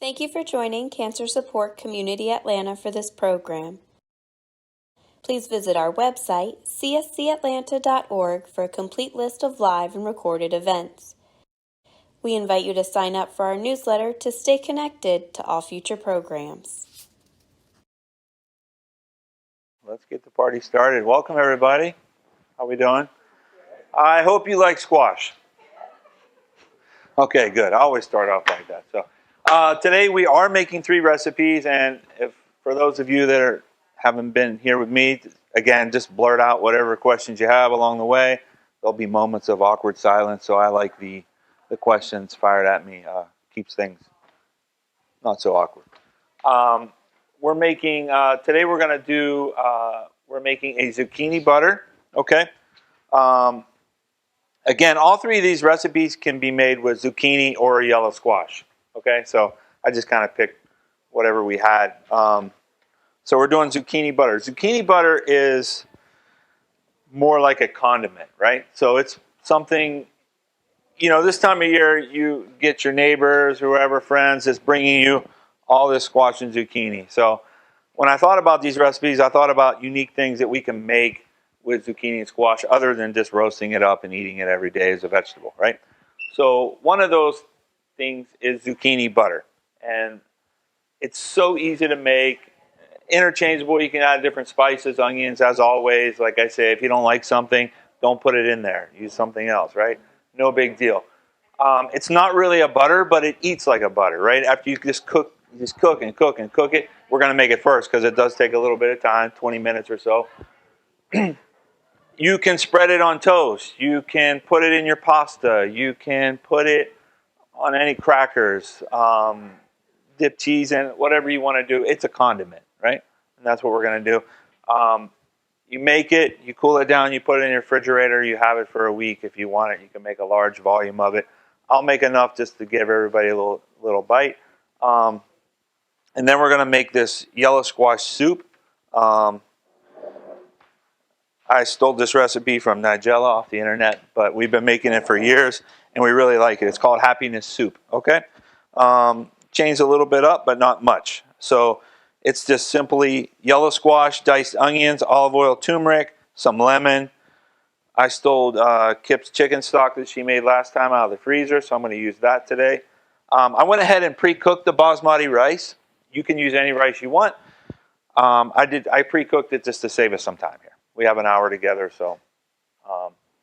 Thank you for joining Cancer Support Community Atlanta for this program. Please visit our website, cscatlanta.org, for a complete list of live and recorded events. We invite you to sign up for our newsletter to stay connected to all future programs. Let's get the party started. Welcome, everybody. How we doing? I hope you like squash. Okay, good. I always start off like that. So today we are making 3 recipes, and if for those of you that haven't been here with me, again, just blurt out whatever questions you have along the way. There'll be moments of awkward silence, so I like the questions fired at me. Keeps things not so awkward. We're making today. We're going to do. We're making a zucchini butter. Okay. Again, all 3 of these recipes can be made with zucchini or yellow squash. Okay, so I just kind of picked whatever we had. So we're doing zucchini butter. Zucchini butter is more like a condiment, right? So it's something, this time of year you get your neighbors, whoever, friends, is bringing you all this squash and zucchini. So when I thought about these recipes, I thought about unique things that we can make with zucchini and squash other than just roasting it up and eating it every day as a vegetable, right? So one of those things is zucchini butter. And it's so easy to make. Interchangeable, you can add different spices, onions, as always. Like I say, if you don't like something, don't put it in there. Use something else, right? No big deal. It's not really a butter, but it eats like a butter, right? After you just cook and cook and cook it. We're going to make it first because it does take a little bit of time, 20 minutes or so. You can spread it on toast. You can put it in your pasta. You can put it on any crackers, dip cheese in it, whatever you want to do. It's a condiment, right? And that's what we're going to do. You make it, you cool it down, you put it in your refrigerator, you have it for a week. If you want it, you can make a large volume of it. I'll make enough just to give everybody a little bite. And then we're going to make this yellow squash soup. I stole this recipe from Nigella off the internet, but we've been making it for years, and we really like it. It's called happiness soup, okay? Changed a little bit up, but not much. So it's just simply yellow squash, diced onions, olive oil, turmeric, some lemon. I stole Kip's chicken stock that she made last time out of the freezer, so I'm going to use that today. I went ahead and pre-cooked the basmati rice. You can use any rice you want. I pre-cooked it just to save us some time here. We have an hour together, so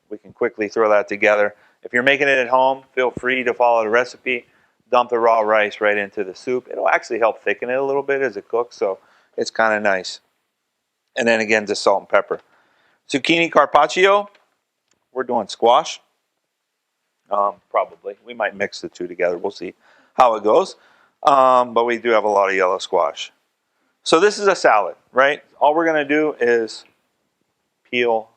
we can quickly throw that together. If you're making it at home, feel free to follow the recipe. Dump the raw rice right into the soup. It'll actually help thicken it a little bit as it cooks, so it's kind of nice. And then again, just salt and pepper. Zucchini carpaccio. We're doing squash. Probably. We might mix the 2 together. We'll see how it goes. But we do have a lot of yellow squash. So this is a salad, right? All we're going to do is peel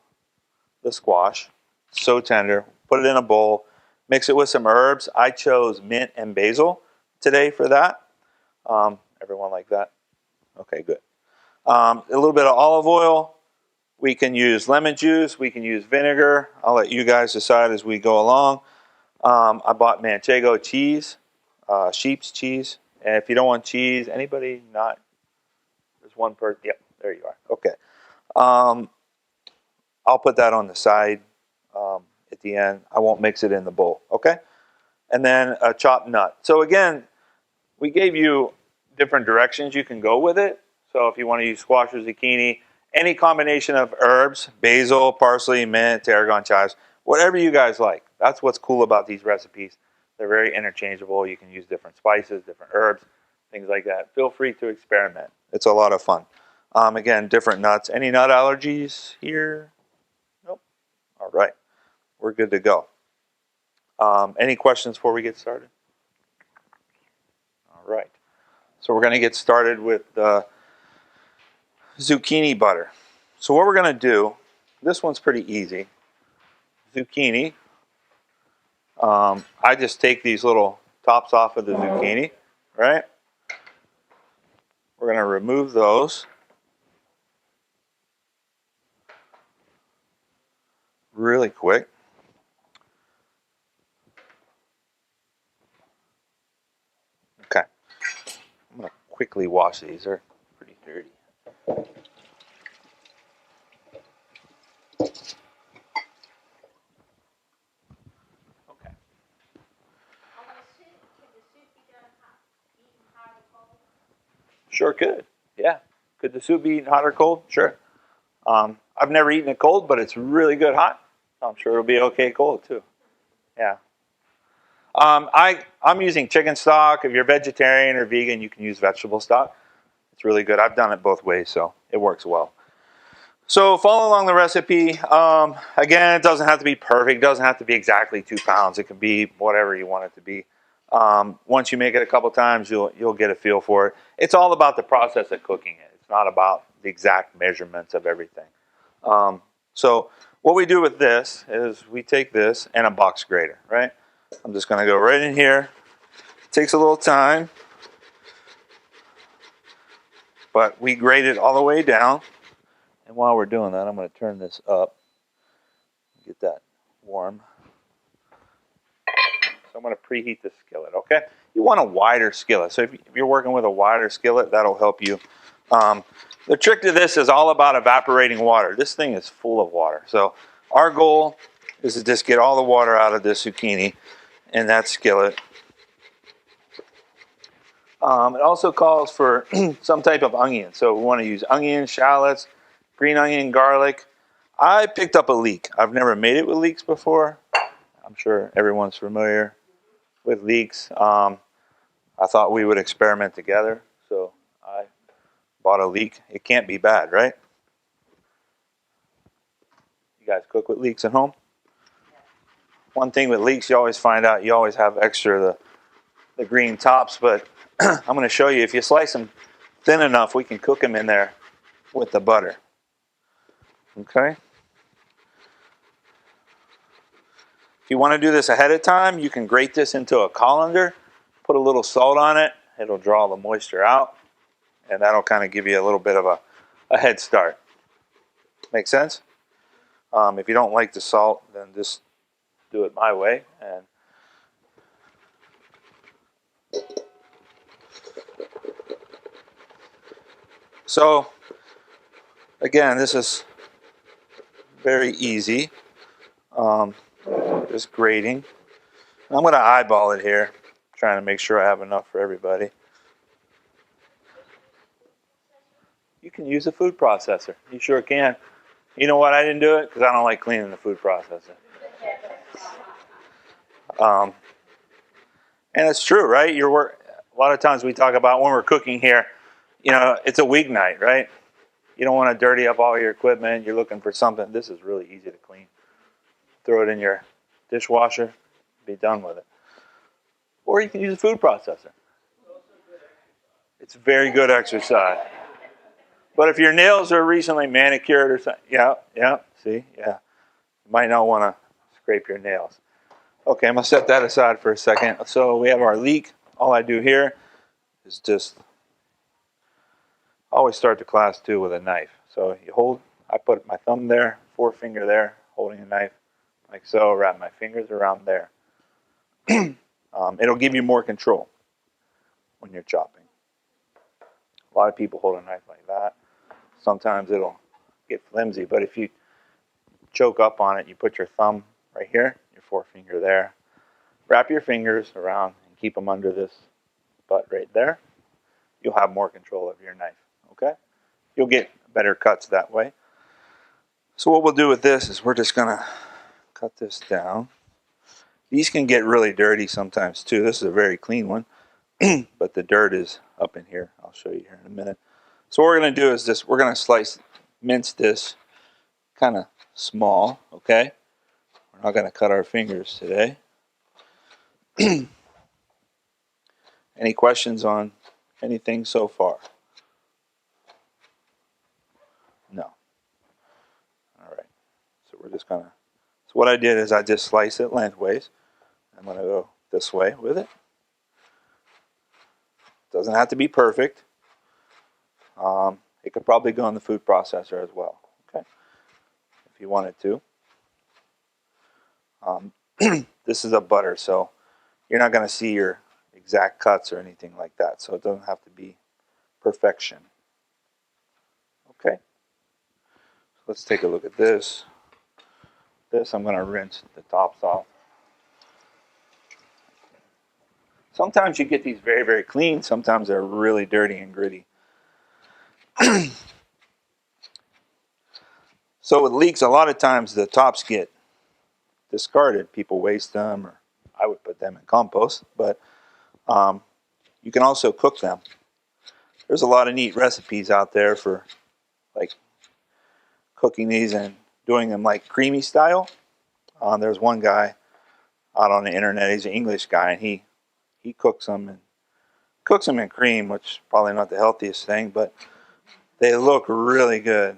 the squash. So tender. Put it in a bowl. Mix it with some herbs. I chose mint and basil today for that. Everyone like that? Okay, good. A little bit of olive oil. We can use lemon juice. We can use vinegar. I'll let you guys decide as we go along. I bought manchego cheese, sheep's cheese. And if you don't want cheese, anybody not? There's one person. Yep, there you are. Okay. I'll put that on the side at the end. I won't mix it in the bowl. Okay? And then a chopped nut. So again, we gave you different directions you can go with it. So if you want to use squash or zucchini, any combination of herbs, basil, parsley, mint, tarragon, chives, whatever you guys like. That's what's cool about these recipes. They're very interchangeable. You can use different spices, different herbs, things like that. Feel free to experiment. It's a lot of fun. Again, different nuts. Any nut allergies here? Nope. All right. We're good to go. Any questions before we get started? All right. So we're going to get started with zucchini butter. So what we're going to do, this one's pretty easy. Zucchini. I just take these little tops off of the zucchini, right? We're going to remove those. Really quick. Okay. quickly wash these. They're pretty dirty. Okay. Sure could. Yeah. Could the soup be eaten hot or cold? Sure. I've never eaten it cold, but it's really good hot. I'm sure it'll be okay cold too. Yeah. I'm using chicken stock. If you're vegetarian or vegan, you can use vegetable stock. It's really good. I've done it both ways, so it works well. So follow along the recipe. Again, it doesn't have to be perfect. It doesn't have to be exactly 2 pounds. It can be whatever you want it to be. Once you make it a couple times, you'll get a feel for it. It's all about the process of cooking it. It's not about the exact measurements of everything. So what we do with this is we take this and a box grater, right? I'm just going to go right in here. It takes a little time, but we grate it all the way down. And while we're doing that, I'm going to turn this up, get that warm. So I'm going to preheat the skillet, okay? You want a wider skillet. So if you're working with a wider skillet, that'll help you. The trick to this is all about evaporating water. This thing is full of water. So our goal is to just get all the water out of this zucchini in that skillet. It also calls for some type of onion. So we want to use onion, shallots, green onion, garlic. I picked up a leek. I've never made it with leeks before. I'm sure everyone's familiar with leeks. I thought we would experiment together, so I bought a leek. It can't be bad, right? You guys cook with leeks at home? One thing with leeks, you always find out you always have extra the green tops, but I'm going to show you, if you slice them thin enough, we can cook them in there with the butter. Okay? If you want to do this ahead of time, you can grate this into a colander, put a little salt on it. It'll draw the moisture out, and that'll kind of give you a little bit of a head start. Make sense? If you don't like the salt, then just do it my way. And so, again, this is very easy. Just grating. I'm going to eyeball it here, trying to make sure I have enough for everybody. You can use a food processor. You sure can. You know what? I didn't do it because I don't like cleaning the food processor. And it's true, right? A lot of times we talk about when we're cooking here, it's a weeknight, right? You don't want to dirty up all your equipment. You're looking for something. This is really easy to clean. Throw it in your dishwasher, be done with it. Or you can use a food processor. It's very good exercise. But if your nails are recently manicured or something, see, you might not want to scrape your nails. Okay, I'm going to set that aside for a second. So we have our leek. All I do here is just always start the class too with a knife. So I put my thumb there, forefinger there, holding a knife like so, wrap my fingers around there. It'll give you more control when you're chopping. A lot of people hold a knife like that. Sometimes it'll get flimsy, but if you choke up on it, you put your thumb right here, your forefinger there. Wrap your fingers around and keep them under this butt right there. You'll have more control of your knife, okay? You'll get better cuts that way. So what we'll do with this is we're just going to cut this down. These can get really dirty sometimes too. This is a very clean one, but the dirt is up in here. I'll show you here in a minute. So what we're going to do is we're going to mince this kind of small, okay? We're not going to cut our fingers today. Any questions on anything so far? No. All right. So we're just going to, so what I did is I just slice it lengthways. I'm going to go this way with it. Doesn't have to be perfect. It could probably go in the food processor as well, okay? If you wanted to. This is a butter, so you're not going to see your exact cuts or anything like that. So it doesn't have to be perfection. Okay, let's take a look at this. This I'm going to rinse the tops off. Sometimes you get these very, very clean. Sometimes they're really dirty and gritty. So with leeks, a lot of times the tops get discarded. People waste them, or I would put them in compost. But you can also cook them. There's a lot of neat recipes out there for like cooking these and doing them like creamy style. There's one guy out on the internet. He's an English guy, and he cooks them in cream, which is probably not the healthiest thing, but they look really good.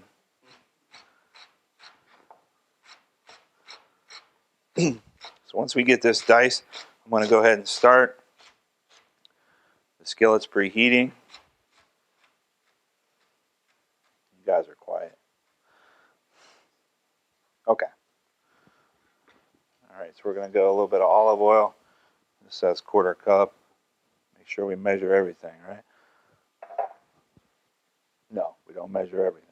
So once we get this diced, I'm going to go ahead and start. The skillet's preheating. You guys are quiet. Okay. All right, so we're going to go a little bit of olive oil. This says 1/4 cup. Make sure we measure everything, right? No, we don't measure everything.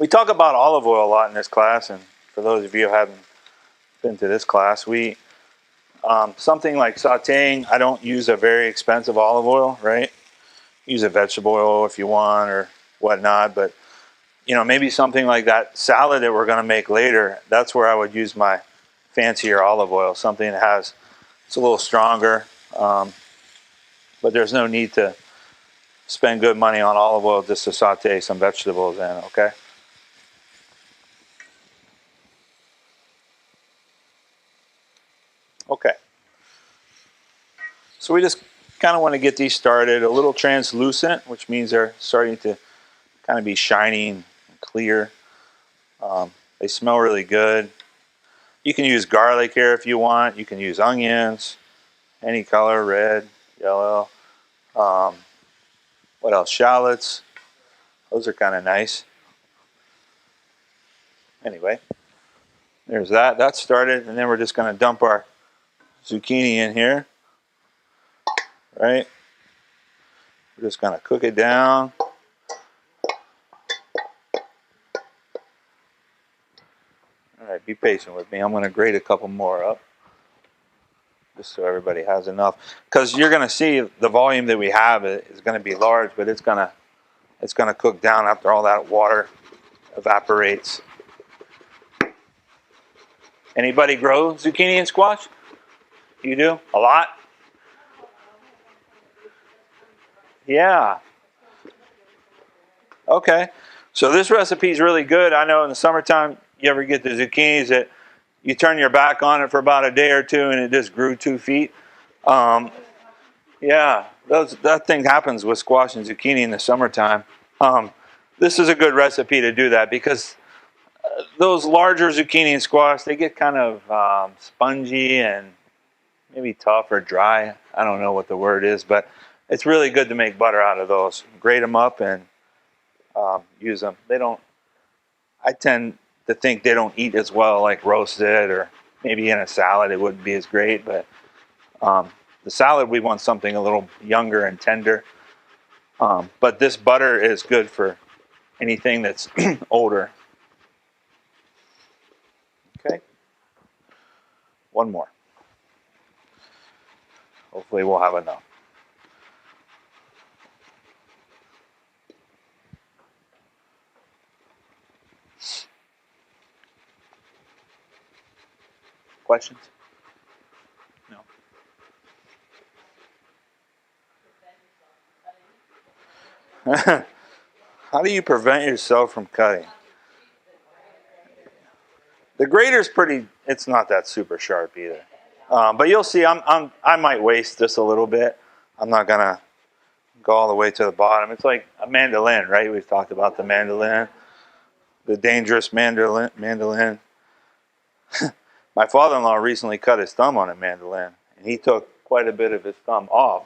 We talk about olive oil a lot in this class, and for those of you who haven't been to this class, something like sauteing, I don't use a very expensive olive oil, right? Use a vegetable oil if you want or whatnot, but maybe something like that salad that we're going to make later, that's where I would use my fancier olive oil, something that it's a little stronger, but there's no need to spend good money on olive oil just to saute some vegetables in, okay? Okay. So we just kind of want to get these started a little translucent, which means they're starting to kind of be shiny and clear. They smell really good. You can use garlic here if you want. You can use onions, any color, red, yellow. What else? Shallots. Those are kind of nice. Anyway, there's that. That started, and then we're just going to dump our zucchini in here. Right? We're just going to cook it down. All right, be patient with me. I'm going to grate a couple more up, just so everybody has enough. Because you're going to see the volume that we have is going to be large, but it's going to cook down after all that water evaporates. Anybody grow zucchini and squash? You do? A lot? Yeah. Okay. So this recipe is really good. I know in the summertime, you ever get the zucchinis that you turn your back on it for about a day or two and it just grew 2 feet. Yeah, that thing happens with squash and zucchini in the summertime. This is a good recipe to do that because those larger zucchini and squash, they get kind of spongy and maybe tough or dry. I don't know what the word is, but it's really good to make butter out of those. Grate them up and use them. I tend to think they don't eat as well like roasted, or maybe in a salad it wouldn't be as great, but the salad we want something a little younger and tender. But this butter is good for anything that's older. Okay. One more. Hopefully we'll have enough. Questions? No. How do you prevent yourself from cutting? The grater's it's not that super sharp either. But you'll see, I might waste just a little bit. I'm not gonna go all the way to the bottom. It's like a mandolin, right? We've talked about the mandolin, the dangerous mandolin. My father-in-law recently cut his thumb on a mandolin, and he took quite a bit of his thumb off.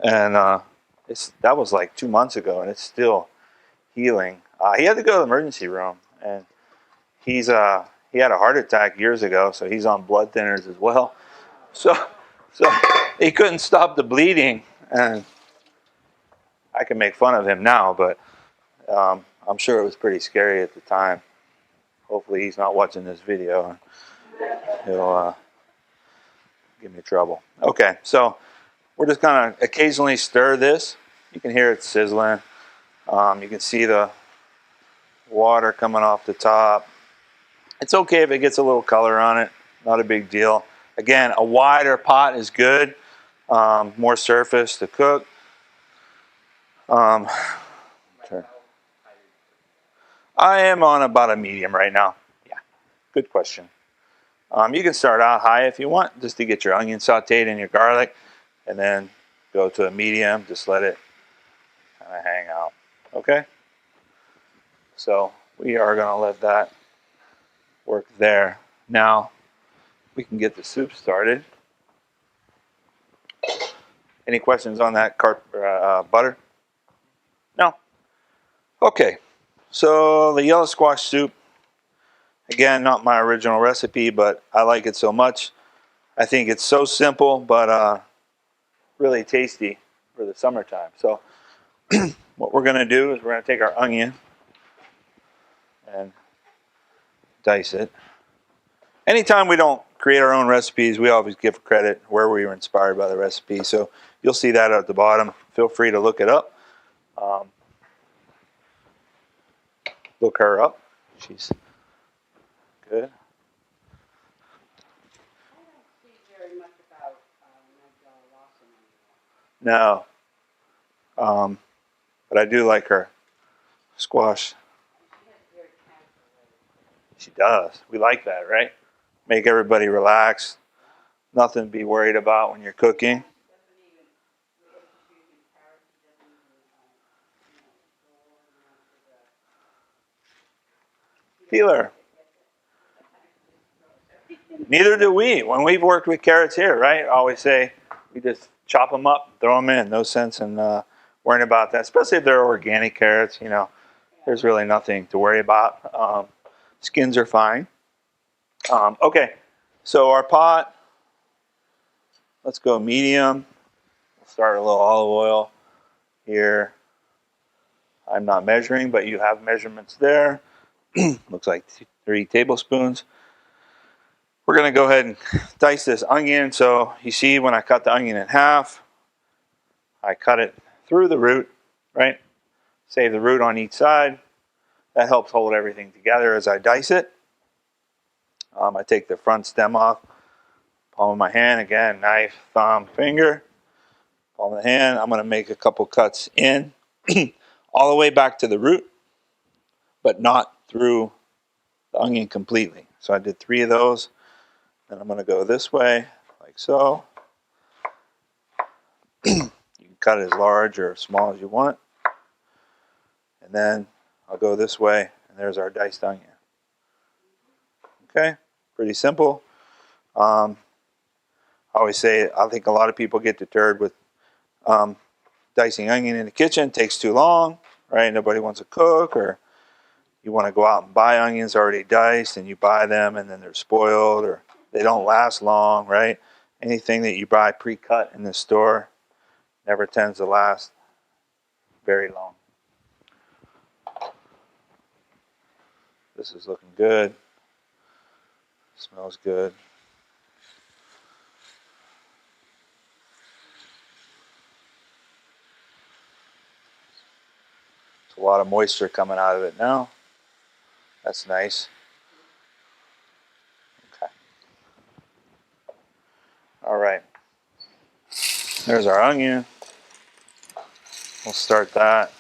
and that was like 2 months ago, and it's still healing. He had to go to the emergency room, and he had a heart attack years ago, so he's on blood thinners as well. So he couldn't stop the bleeding, and I can make fun of him now, but I'm sure it was pretty scary at the time. Hopefully he's not watching this video. He'll give me trouble. Okay, so we're just gonna occasionally stir this. You can hear it sizzling. You can see the water coming off the top. It's okay if it gets a little color on it. Not a big deal. Again, a wider pot is good. More surface to cook. Sure. I am on about a medium right now. Yeah, good question. You can start out high if you want, just to get your onion sauteed and your garlic, and then go to a medium. Just let it kind of hang out. Okay? So we are going to let that work there. Now we can get the soup started. Any questions on that butter? No? Okay. So the yellow squash soup, again, not my original recipe, but I like it so much. I think it's so simple, but really tasty for the summertime. So what we're going to do is we're going to take our onion and dice it. Anytime we don't create our own recipes, we always give credit where we were inspired by the recipe. So you'll see that at the bottom. Feel free to look it up. Look her up. She's good. No. But I do like her squash. She does. We like that, right? Make everybody relax. Nothing to be worried about when you're cooking. Peeler. Neither do we. When we've worked with carrots here, right? I always say we just chop them up, throw them in. No sense in worrying about that, especially if they're organic carrots. You know, there's really nothing to worry about. Skins are fine. Okay, so our pot, let's go medium. We'll start a little olive oil here. I'm not measuring, but you have measurements there. Looks like 3 tablespoons. We're going to go ahead and dice this onion. So you see when I cut the onion in half, I cut it through the root, right? Save the root on each side. That helps hold everything together as I dice it. I take the front stem off, palm of my hand, again, knife, thumb, finger, palm of the hand. I'm going to make a couple cuts in, all the way back to the root, but not through the onion completely. So I did 3 of those. Then I'm going to go this way, like so. You can cut it as large or small as you want. And then I'll go this way, and there's our diced onion. Okay, pretty simple. I always say, I think a lot of people get deterred with dicing onion in the kitchen. It takes too long, right? Nobody wants to cook, or you want to go out and buy onions already diced, and you buy them, and then they're spoiled, or they don't last long, right? Anything that you buy pre-cut in the store never tends to last very long. This is looking good. Smells good. There's a lot of moisture coming out of it now. That's nice. Okay. All right. There's our onion. We'll start that.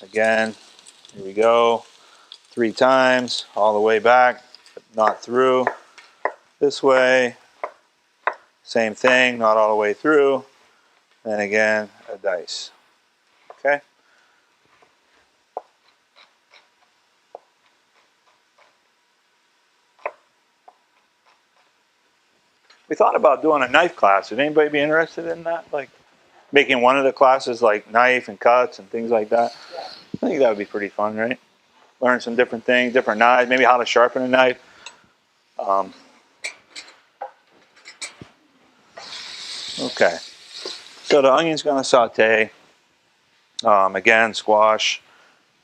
Again, here we go. 3 times, all the way back, but not through. This way, same thing, not all the way through. Then again, a dice. Okay? We thought about doing a knife class. Would anybody be interested in that? Like making one of the classes like knife and cuts and things like that. I think that would be pretty fun, right? Learn some different things, different knives, maybe how to sharpen a knife. Okay, so the onion's going to saute. Again, squash.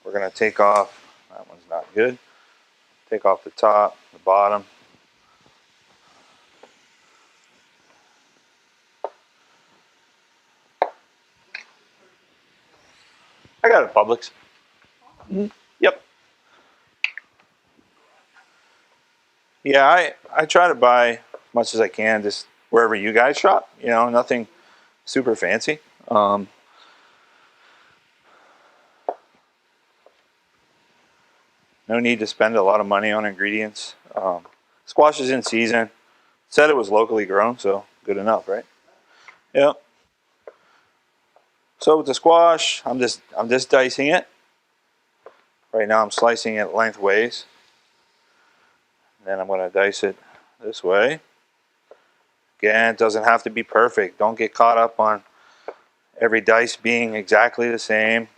We're going to take off. That one's not good. Take off the top, the bottom. I got a Publix. Yep. Yeah, I try to buy as much as I can just wherever you guys shop. You know, nothing super fancy. No need to spend a lot of money on ingredients. Squash is in season. Said it was locally grown, so good enough, right? Yep. So with the squash, I'm just dicing it. Right now I'm slicing it lengthways. Then I'm going to dice it this way. Again, it doesn't have to be perfect. Don't get caught up on every dice being exactly the same.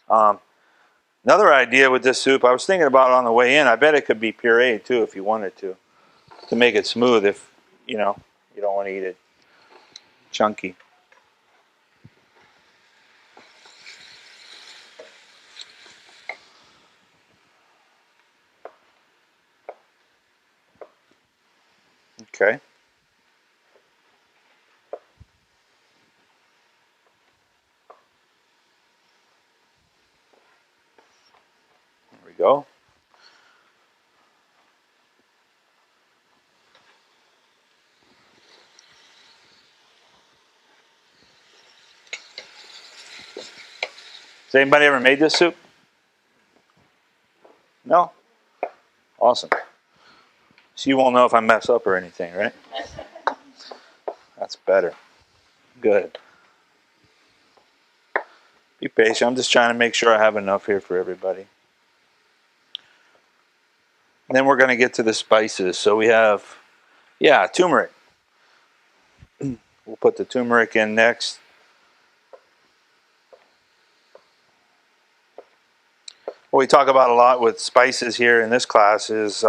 Another idea with this soup, I was thinking about it on the way in. I bet it could be pureed too if you wanted to make it smooth. If you know you don't want to eat it chunky. Okay. There we go. Has anybody ever made this soup? No? Awesome. So you won't know if I mess up or anything, right? That's better. Good. Be patient. I'm just trying to make sure I have enough here for everybody. And then we're going to get to the spices. So we have, turmeric. We'll put the turmeric in next. What we talk about a lot with spices here in this class is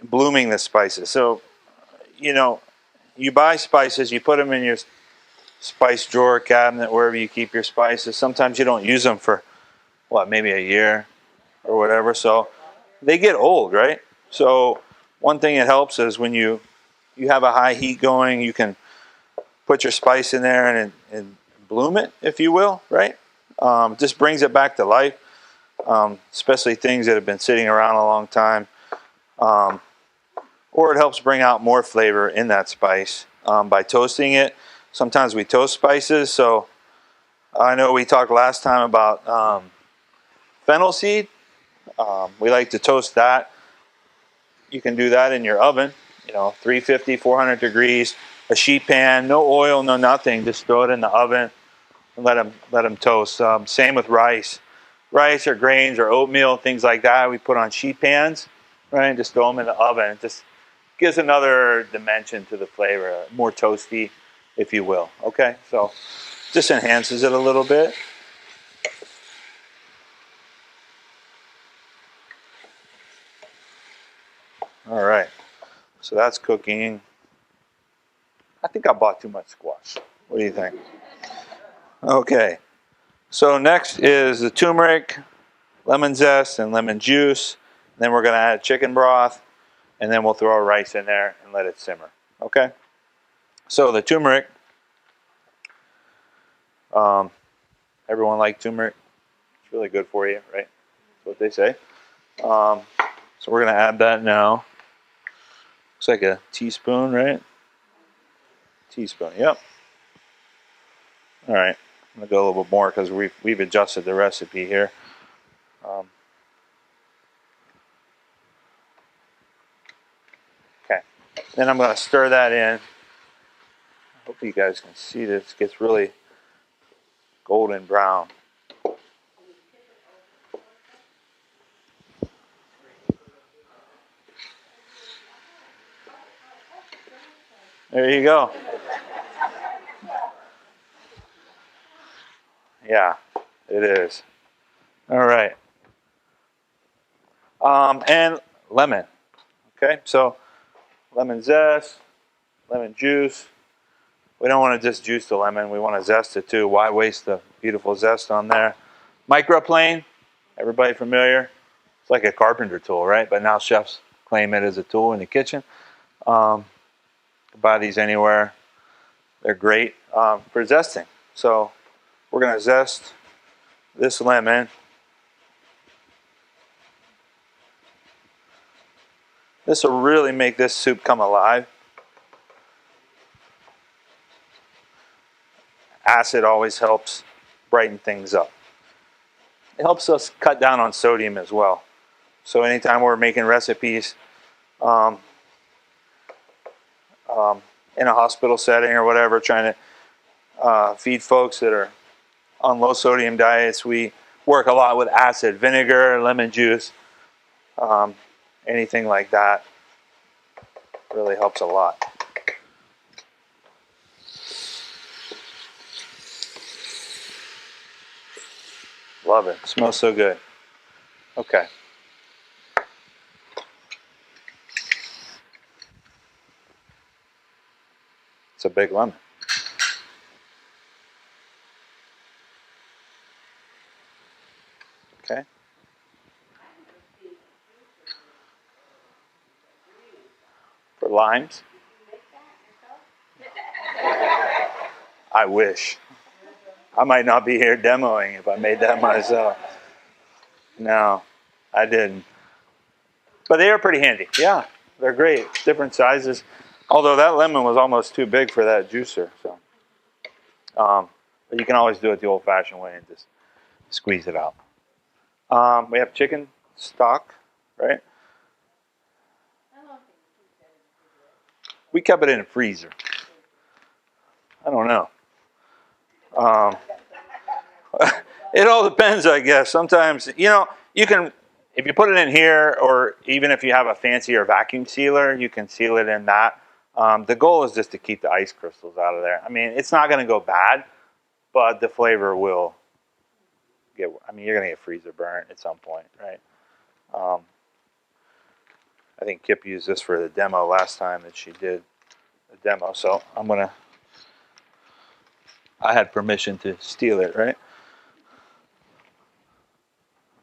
blooming the spices. So, you buy spices, you put them in your spice drawer, cabinet, wherever you keep your spices. Sometimes you don't use them for, maybe a year or whatever. So they get old, right? So one thing that helps is when you have a high heat going, you can put your spice in there and bloom it, if you will, right? Just brings it back to life, especially things that have been sitting around a long time. Or it helps bring out more flavor in that spice by toasting it. Sometimes we toast spices. So I know we talked last time about fennel seed. We like to toast that. You can do that in your oven, 350, 400 degrees, a sheet pan, no oil, no nothing. Just throw it in the oven and let them toast. Same with rice. Rice or grains or oatmeal, things like that, we put on sheet pans, right? Just throw them in the oven. It just gives another dimension to the flavor, more toasty, if you will. Okay, so just enhances it a little bit. All right, so that's cooking. I think I bought too much squash. What do you think? Okay, so next is the turmeric, lemon zest, and lemon juice. And then we're going to add chicken broth, and then we'll throw our rice in there and let it simmer. Okay, so the turmeric. Everyone like turmeric. It's really good for you, right? That's what they say. So we're going to add that now. Looks like a teaspoon, right? Teaspoon, yep. All right, I'm going to go a little bit more because we've adjusted the recipe here. Okay, then I'm going to stir that in. I hope you guys can see this. It gets really golden brown. There you go. Yeah, it is. All right. And lemon. Okay, so lemon zest, lemon juice. We don't want to just juice the lemon. We want to zest it too. Why waste the beautiful zest on there? Microplane. Everybody familiar? It's like a carpenter tool, right? But now chefs claim it as a tool in the kitchen. You can buy these anywhere. They're great for zesting. So we're going to zest this lemon. This will really make this soup come alive. Acid always helps brighten things up. It helps us cut down on sodium as well. So anytime we're making recipes in a hospital setting or whatever, trying to feed folks that are on low sodium diets, we work a lot with acid, vinegar, lemon juice, anything like that really helps a lot. Love it. Smells so good. Okay. It's a big lemon. Okay. For limes. I wish. I might not be here demoing if I made that myself. No, I didn't. But they are pretty handy. Yeah, they're great. Different sizes. Although that lemon was almost too big for that juicer. So, but you can always do it the old-fashioned way and just squeeze it out. We have chicken stock, right? We kept it in a freezer. I don't know. It all depends, I guess. Sometimes, you can, if you put it in here, or even if you have a fancier vacuum sealer, you can seal it in that. The goal is just to keep the ice crystals out of there. I mean, it's not going to go bad, but the flavor will you're going to get freezer burn at some point, right? I think Kip used this for the demo last time that she did the demo, so I had permission to steal it, right?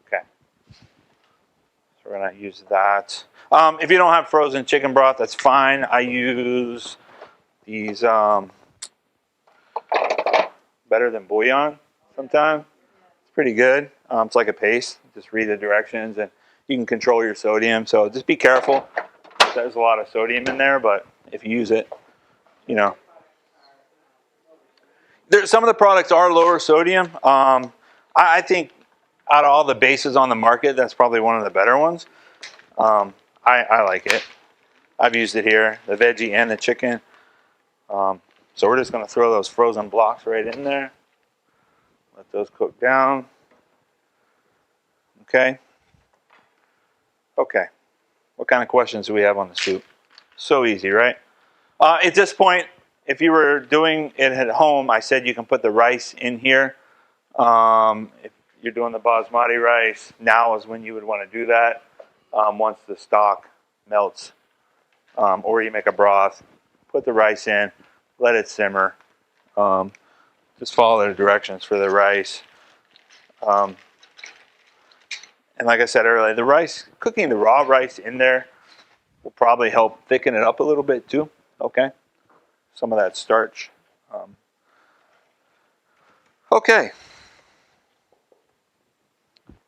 Okay. So we're going to use that. If you don't have frozen chicken broth, that's fine. I use these Better Than Bouillon sometimes. It's pretty good. It's like a paste. Just read the directions and you can control your sodium. So just be careful. There's a lot of sodium in there, but if you use it, some of the products are lower sodium. I think out of all the bases on the market, that's probably one of the better ones. I like it. I've used it here, the veggie and the chicken. So we're just going to throw those frozen blocks right in there. Let those cook down. Okay. Okay. What kind of questions do we have on the soup? So easy, right? At this point, if you were doing it at home, I said you can put the rice in here. If you're doing the basmati rice, now is when you would want to do that. Once the stock melts, or you make a broth, put the rice in, let it simmer. Just follow the directions for the rice. And like I said earlier, the rice, cooking the raw rice in there will probably help thicken it up a little bit too. Okay, some of that starch. Okay,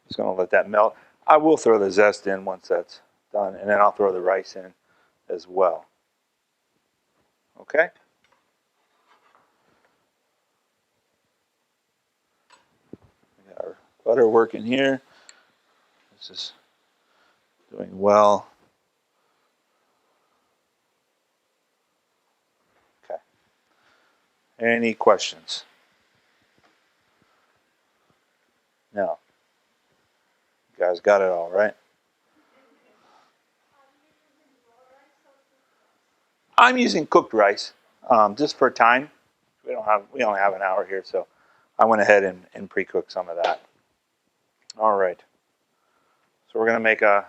just gonna let that melt. I will throw the zest in once that's done, and then I'll throw the rice in as well. Okay. We got our butter working here. This is doing well. Okay. Any questions? No. You guys got it all right? I'm using cooked rice, just for time. We only have an hour here, so I went ahead and pre-cooked some of that. All right. So we're going to make a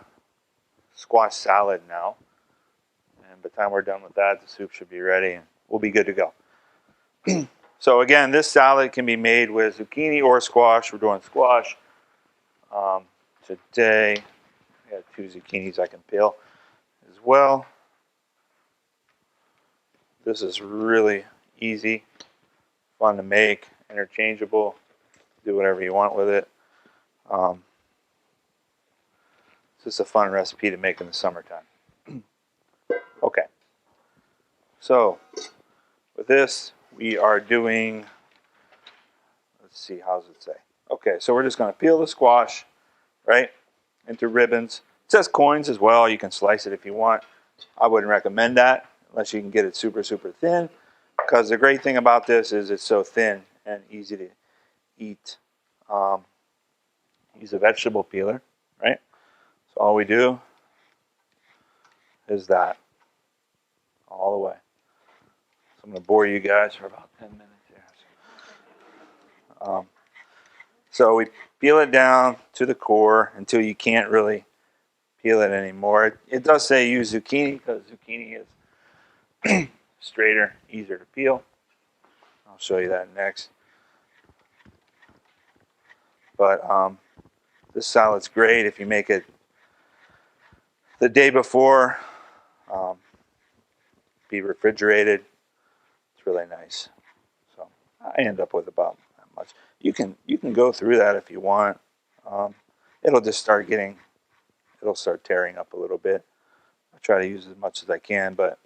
squash salad now. And by the time we're done with that, the soup should be ready and we'll be good to go. So again, this salad can be made with zucchini or squash. We're doing squash. Today, I got 2 zucchinis I can peel as well. This is really easy, fun to make, interchangeable. Do whatever you want with it. It's just a fun recipe to make in the summertime. Okay. So with this, we are doing, let's see, how does it say? Okay, so we're just going to peel the squash, right, into ribbons. It says coins as well. You can slice it if you want. I wouldn't recommend that unless you can get it super, super thin, because the great thing about this is it's so thin and easy to eat. Use a vegetable peeler, right? So all we do is that all the way. So I'm going to bore you guys for about 10 minutes here. So we peel it down to the core until you can't really peel it anymore. It does say use zucchini because zucchini is straighter, easier to peel. I'll show you that next. But this salad's great if you make it the day before. Be refrigerated. It's really nice. So I end up with about that much. You can go through that if you want. It'll just start tearing up a little bit. I try to use as much as I can, but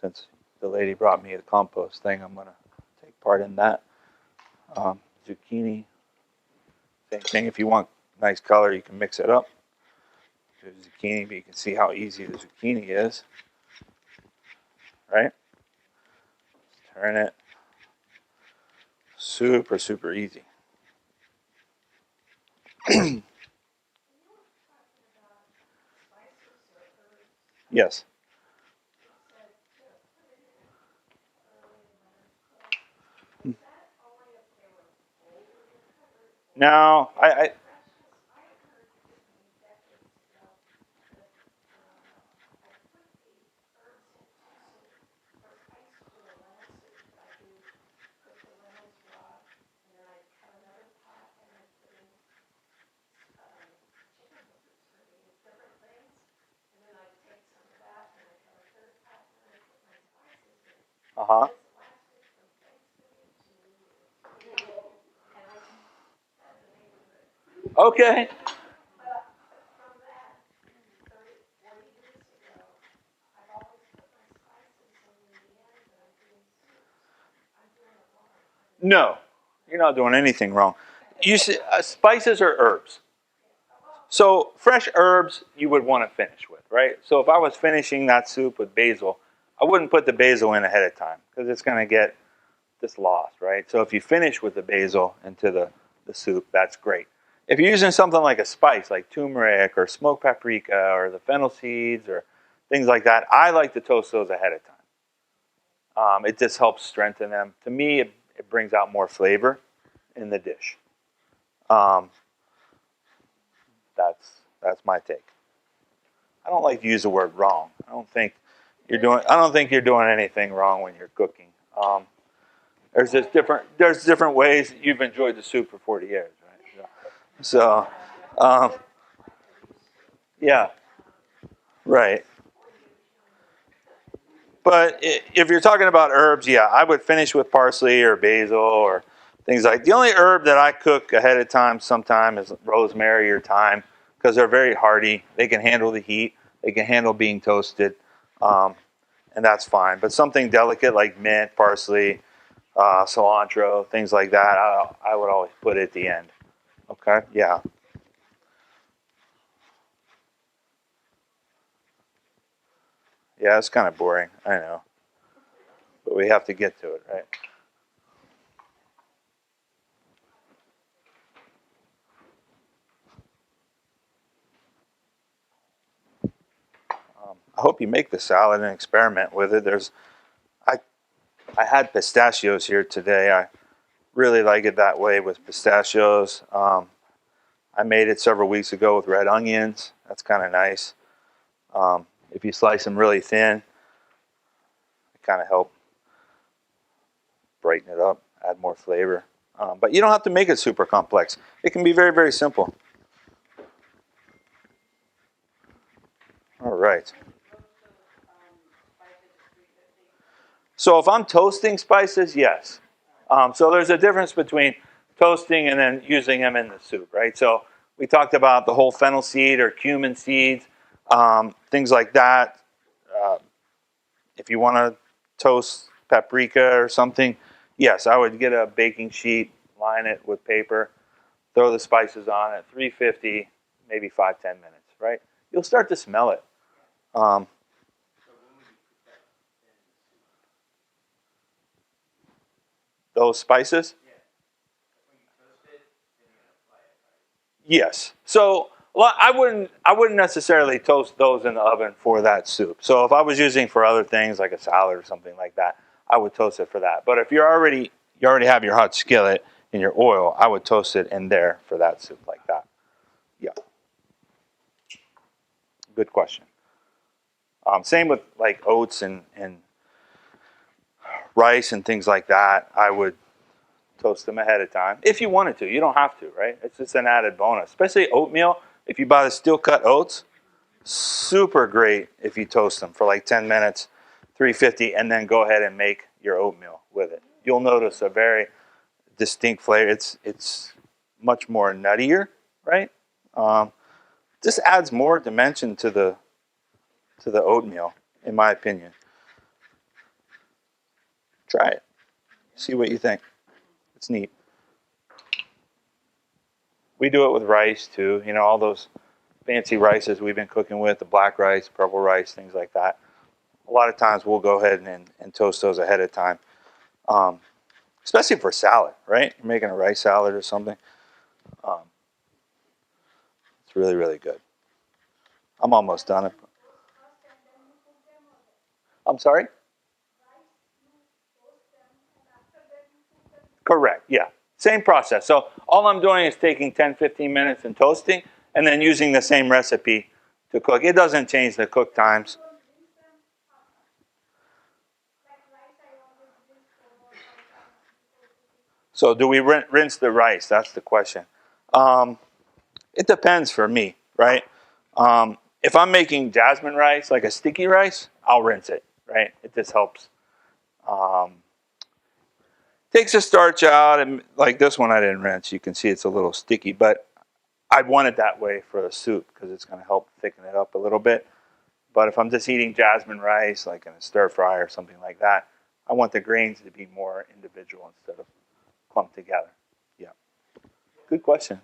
since the lady brought me the compost thing, I'm going to take part in that. Zucchini, same thing. If you want nice color, you can mix it up. Do zucchini, but you can see how easy the zucchini is. Right? Turn it. Super, super easy. Yes. No, uh-huh. Okay. No, you're not doing anything wrong. You see, spices or herbs. So fresh herbs you would want to finish with, right? So if I was finishing that soup with basil, I wouldn't put the basil in ahead of time because it's going to get just lost, right? So if you finish with the basil into the soup, that's great. If you're using something like a spice, like turmeric or smoked paprika or the fennel seeds or things like that, I like to toast those ahead of time. It just helps strengthen them. To me, it brings out more flavor in the dish. That's my take. I don't like to use the word wrong. I don't think you're doing anything wrong when you're cooking. There's different ways. You've enjoyed the soup for 40 years, right? So yeah, right. But if you're talking about herbs, yeah, I would finish with parsley or basil or things like. The only herb that I cook ahead of time sometimes is rosemary or thyme because they're very hardy. They can handle the heat. They can handle being toasted, and that's fine. But something delicate like mint, parsley, cilantro, things like that, I would always put at the end. Okay, yeah. Yeah, it's kind of boring, I know. But we have to get to it, right? I hope you make the salad and experiment with it. I had pistachios here today. Really like it that way with pistachios. I made it several weeks ago with red onions. That's kind of nice. If you slice them really thin, it kind of help brighten it up, add more flavor. But you don't have to make it super complex. It can be very, very simple. All right. So if I'm toasting spices, yes. So there's a difference between toasting and then using them in the soup, right? So we talked about the whole fennel seed or cumin seeds, things like that. If you want to toast paprika or something, yes, I would get a baking sheet, line it with paper, throw the spices on at 350, maybe 5-10 minutes, right? You'll start to smell it. Those spices? Yes. So I wouldn't necessarily toast those in the oven for that soup. So if I was using for other things like a salad or something like that, I would toast it for that. But if you already have your hot skillet and your oil, I would toast it in there for that soup like that. Yeah. Good question. Same with like oats and rice and things like that. I would toast them ahead of time if you wanted to. You don't have to, right? It's just an added bonus. Especially oatmeal. If you buy the steel cut oats, super great if you toast them for like 10 minutes, 350, and then go ahead and make your oatmeal with it. You'll notice a very distinct flavor. It's much more nuttier, right? This adds more dimension to the oatmeal, in my opinion. Try it. See what you think. It's neat. We do it with rice too. You know, all those fancy rices we've been cooking with, the black rice, purple rice, things like that. A lot of times we'll go ahead and toast those ahead of time. Especially for salad, right? You're making a rice salad or something. It's really, really good. I'm almost done. I'm sorry? Correct, yeah. Same process. So all I'm doing is taking 10-15 minutes and toasting and then using the same recipe to cook. It doesn't change the cook times. So do we rinse the rice? That's the question. It depends for me, right? If I'm making jasmine rice, like a sticky rice, I'll rinse it, right? It just helps. Takes the starch out, and like this one I didn't rinse. You can see it's a little sticky, but I want it that way for the soup because it's going to help thicken it up a little bit. But if I'm just eating jasmine rice, like in a stir fry or something like that, I want the grains to be more individual instead of clumped together. Yeah. Good question.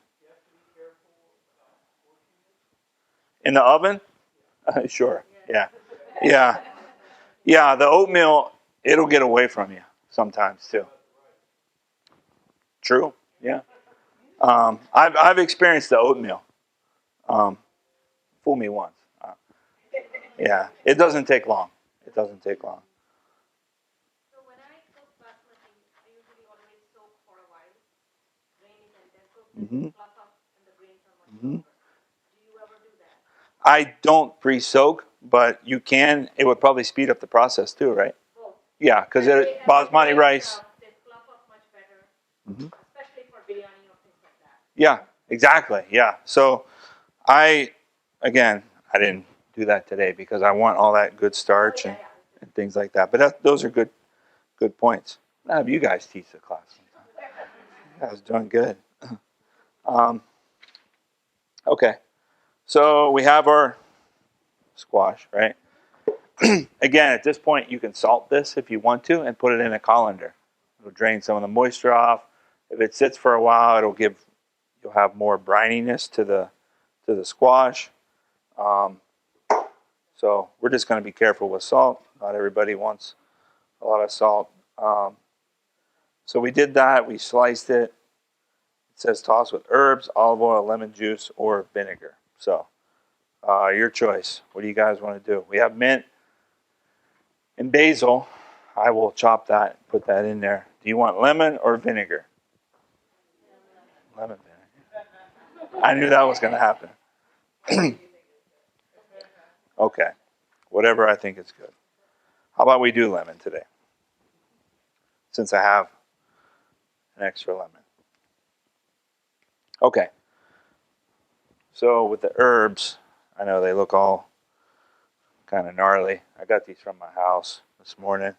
In the oven? Sure. Yeah. Yeah. Yeah. The oatmeal, it'll get away from you sometimes too. True. Yeah. I've experienced the oatmeal. Fool me once. Yeah. It doesn't take long. It doesn't take long. So when I cook basmati, I usually always soak for a while. Grain is and then cook the fluff up and the grains are much softer. Do you ever do that? I don't pre-soak, but you can. It would probably speed up the process too, right? Both. Yeah, because basmati rice. They fluff up much better, especially for biryani or things like that. Yeah, exactly. Yeah. So again, I didn't do that today because I want all that good starch and things like that. But those are good points. I'll have you guys teach the class sometime. I was doing good. Okay. So we have our squash, right? Again, at this point, you can salt this if you want to and put it in a colander. It'll drain some of the moisture off. If it sits for a while, you'll have more brininess to the squash. So we're just going to be careful with salt. Not everybody wants a lot of salt. So we did that. We sliced it. It says toss with herbs, olive oil, lemon juice, or vinegar. So your choice. What do you guys want to do? We have mint and basil. I will chop that and put that in there. Do you want lemon or vinegar? lemon vinegar. I knew that was going to happen. Okay. Whatever I think is good. How about we do lemon today? Since I have an extra lemon. Okay. So with the herbs, I know they look all kind of gnarly. I got these from my house this morning.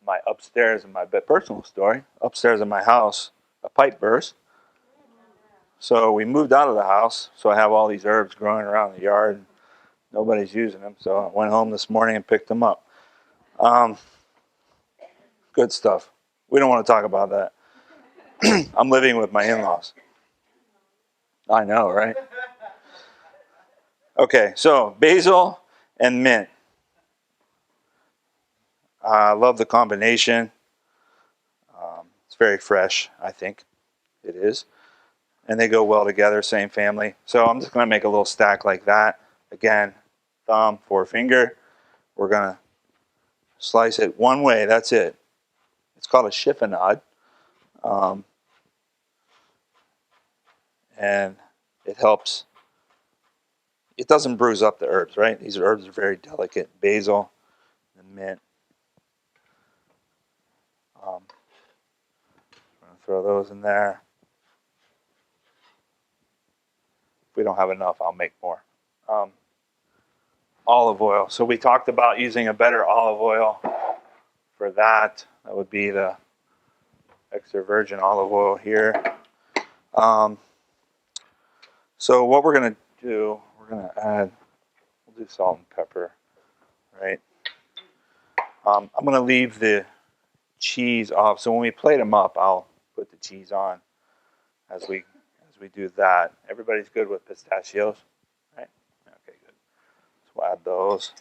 My upstairs in my bed, personal story, upstairs in my house, a pipe burst. So we moved out of the house. So I have all these herbs growing around the yard. Nobody's using them. So I went home this morning and picked them up. Good stuff. We don't want to talk about that. I'm living with my in-laws. I know, right? Okay, so basil and mint. I love the combination. It's very fresh, I think. It is. And they go well together, same family. So I'm just going to make a little stack like that. Again, thumb, forefinger. We're going to slice it one way. That's it. It's called a chiffonade. And it helps. It doesn't bruise up the herbs, right? These herbs are very delicate. Basil and mint. I'm going to throw those in there. If we don't have enough, I'll make more. Olive oil. So we talked about using a better olive oil for that. That would be the extra virgin olive oil here. So what we're going to do, we're going to add, we'll do salt and pepper, right? I'm going to leave the cheese off. So when we plate them up, I'll put the cheese on as we do that. Everybody's good with pistachios, right? Okay, good. So we'll add those.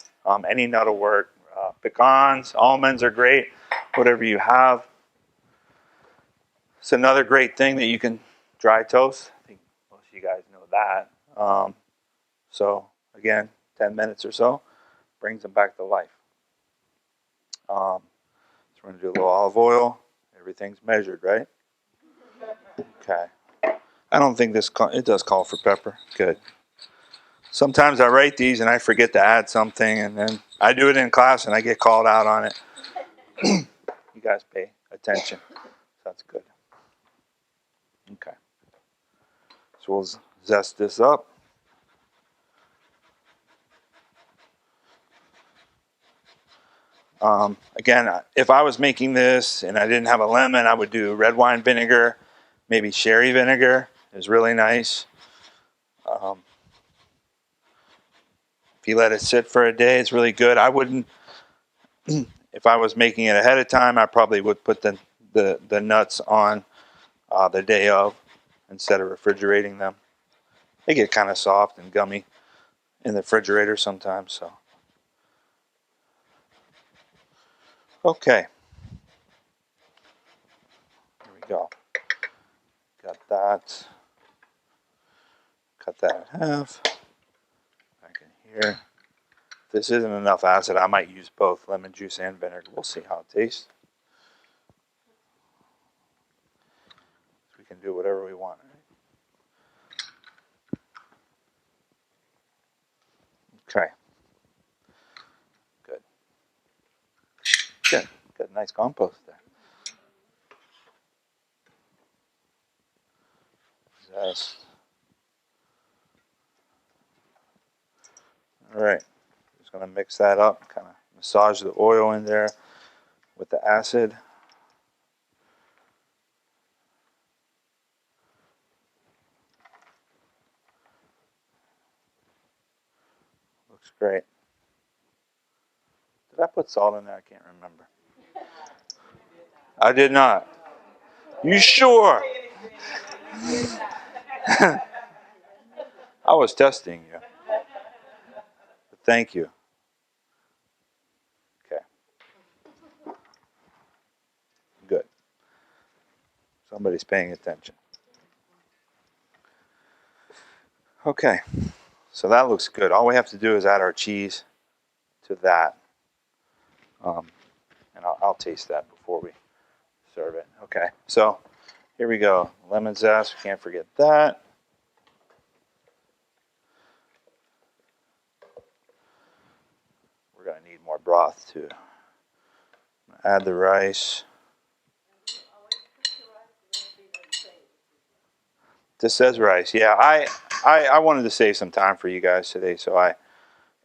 Any nut will work. Pecans, almonds are great. Whatever you have. It's another great thing that you can dry toast. I think most of you guys know that. So again, 10 minutes or so brings them back to life. So we're going to do a little olive oil. Everything's measured, right? Okay. I don't think it does call for pepper. Good. Sometimes I write these and I forget to add something, and then I do it in class and I get called out on it. You guys pay attention. That's good. Okay. So we'll zest this up. Again, if I was making this and I didn't have a lemon, I would do red wine vinegar, maybe sherry vinegar is really nice. If you let it sit for a day, it's really good. I wouldn't, if I was making it ahead of time, I probably would put the nuts on the day of instead of refrigerating them. They get kind of soft and gummy in the refrigerator sometimes. So, okay. Here we go. Got that. Cut that in half. Back in here. If this isn't enough acid, I might use both lemon juice and vinegar. We'll see how it tastes. We can do whatever we want. Right? Okay. Good. Good. Got a nice compost there. Zest. All right. Just going to mix that up. Kind of massage the oil in there with the acid. Looks great. Did I put salt in there? I can't remember. I did not. You sure? I was testing you. But thank you. Okay. Good. Somebody's paying attention. Okay. So that looks good. All we have to do is add our cheese to that. And I'll taste that before we serve it. Okay, so here we go. Lemon zest, we can't forget that. We're gonna need more broth too. Add the rice. This says rice. Yeah, I wanted to save some time for you guys today, so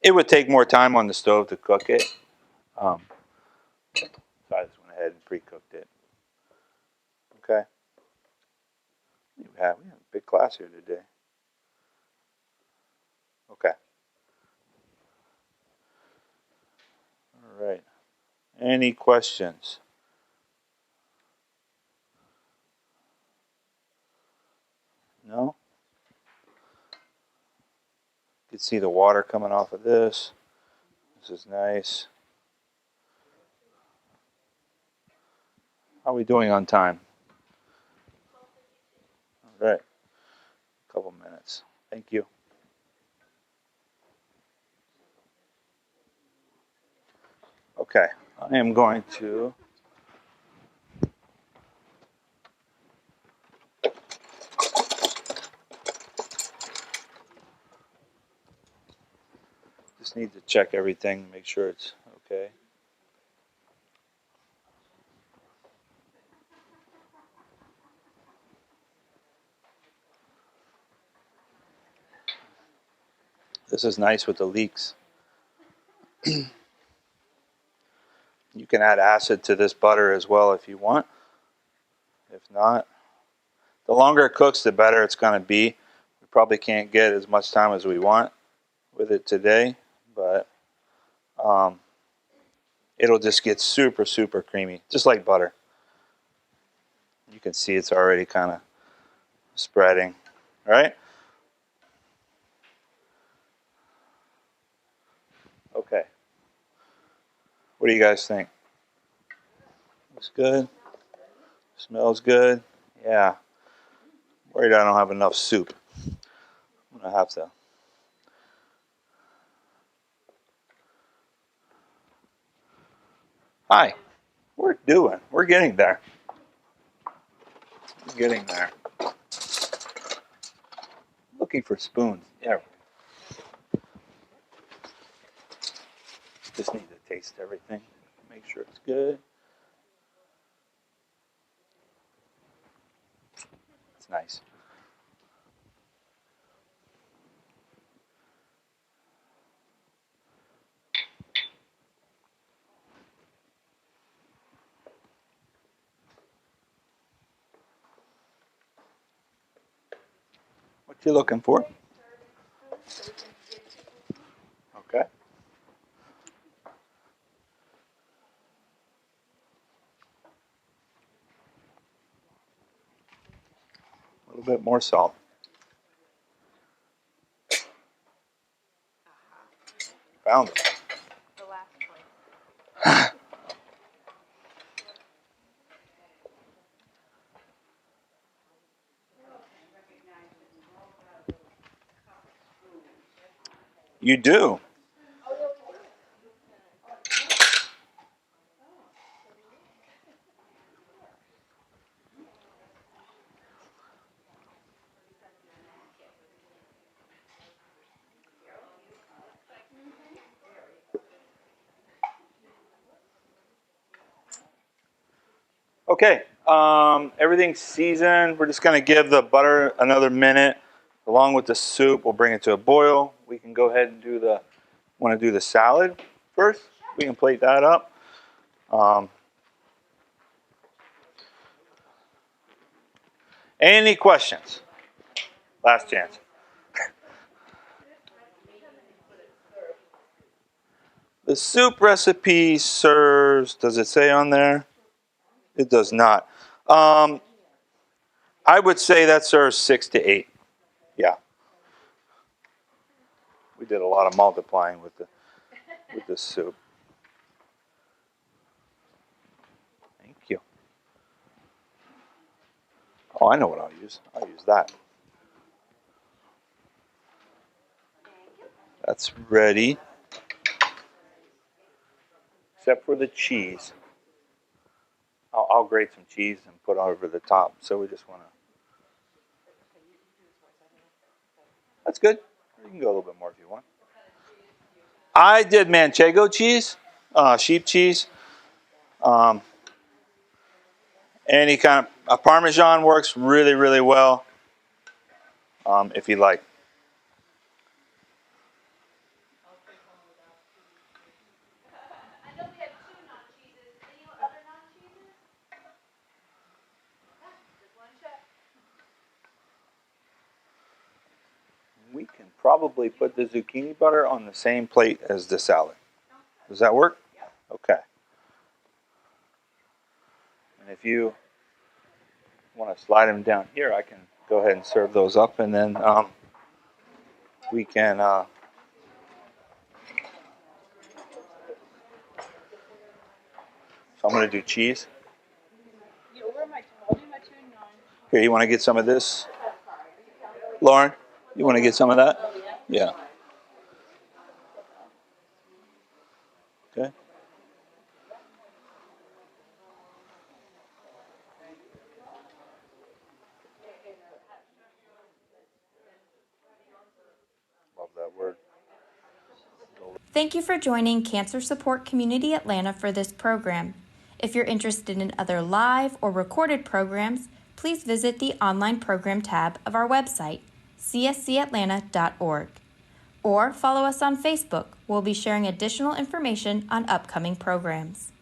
it would take more time on the stove to cook it. So I just went ahead and pre-cooked it. Okay. We have a big class here today. Okay. All right. Any questions? No? You can see the water coming off of this. This is nice. How are we doing on time? All right. A couple minutes. Thank you. Okay. I am going to just need to check everything, make sure it's okay. This is nice with the leeks. You can add acid to this butter as well if you want. If not, the longer it cooks, the better it's going to be. We probably can't get as much time as we want with it today, but it'll just get super, super creamy, just like butter. You can see it's already kind of spreading, right? Okay. What do you guys think? Looks good? Smells good? Yeah. Worried I don't have enough soup. I'm going to have to. Hi. We're getting there. We're getting there. Looking for spoons. Yeah. Just need to taste everything. Make sure it's good. It's nice. What you looking for? Okay. A little bit more salt. Found it. The last choice. You do. Okay, everything's seasoned. We're just going to give the butter another minute along with the soup. We'll bring it to a boil. We can go ahead and want to do the salad first? We can plate that up. Any questions? Last chance. The soup recipe serves, does it say on there? It does not. I would say that serves 6 to 8. Yeah. We did a lot of multiplying with the soup. Thank you. Oh, I know what I'll use. I'll use that. That's ready. Except for the cheese. I'll grate some cheese and put over the top. So we just want to. That's good. You can go a little bit more if you want. I did manchego cheese, sheep cheese. Any kind of Parmesan works really, really well if you like. I know we have 2 non-cheeses. Any other non-cheeses? Okay, just one check. We can probably put the zucchini butter on the same plate as the salad. Does that work? Okay. And if you want to slide them down here, I can go ahead and serve those up, and then we can. So I'm going to do cheese. Here, you want to get some of this? Lauren, you want to get some of that? Yeah. Okay. Love that word. Thank you for joining Cancer Support Community Atlanta for this program. If you're interested in other live or recorded programs, please visit the online program tab of our website, cscatlanta.org, or follow us on Facebook. We'll be sharing additional information on upcoming programs.